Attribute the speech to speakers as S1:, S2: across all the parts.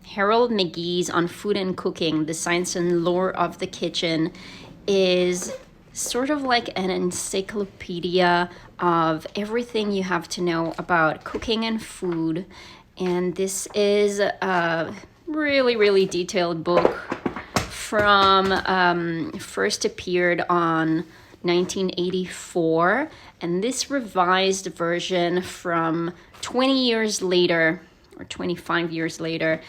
S1: Harold McGee's On Food and Cooking, The Science and Lore of the Kitchen is sort of like an encyclopedia of everything you have to know about cooking and food. And this is a really, really detailed book from first appeared on 1984, and this revised version from 20 years later or 25 years later.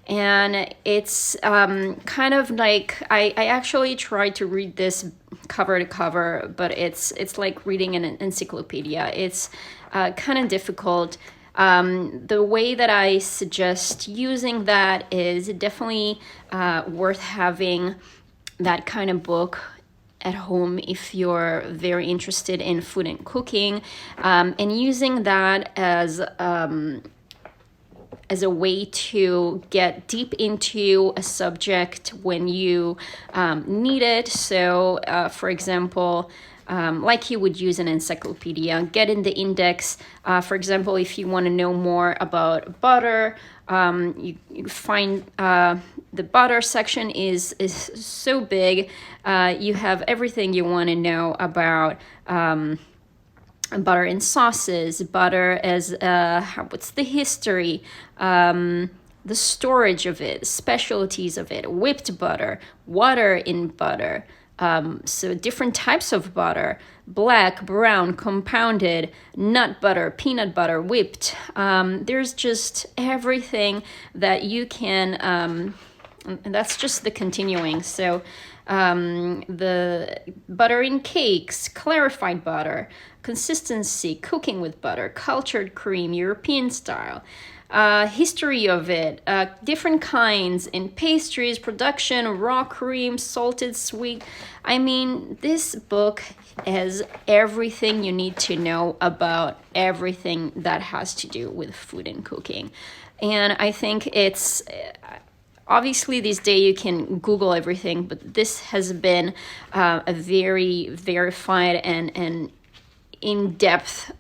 S1: And it's kind of like, I actually tried to read this cover to cover, but it's like reading an encyclopedia. It's kind of difficult. The way that I suggest using that is definitely worth having that kind of book at home if you're very interested in food and cooking, and using that as a way to get deep into a subject when you need it. So, for example, like you would use an encyclopedia, get in the index. For example, if you want to know more about butter, you find the butter section is so big. You have everything you want to know about butter in sauces, butter as what's the history, the storage of it, specialties of it, whipped butter, water in butter. So different types of butter: black, brown, compounded, nut butter, peanut butter, whipped. There's just everything that you can, and that's just the continuing. So the butter in cakes, clarified butter, consistency, cooking with butter, cultured cream, European style, history of it, different kinds in pastries, production, raw cream, salted, sweet. I mean, this book has everything you need to know about everything that has to do with food and cooking. And I think it's obviously these days you can Google everything, but this has been a very verified and in-depth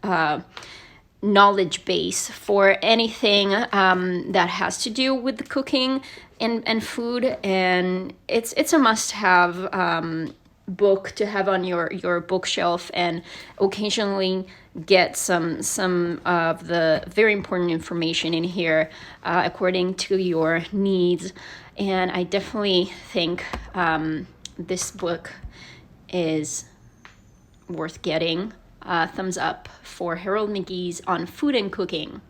S1: knowledge base for anything that has to do with the cooking and food. And it's a must-have book to have on your bookshelf, and occasionally get some of the very important information in here according to your needs. And I definitely think this book is worth getting. Thumbs up for Harold McGee's On Food and Cooking.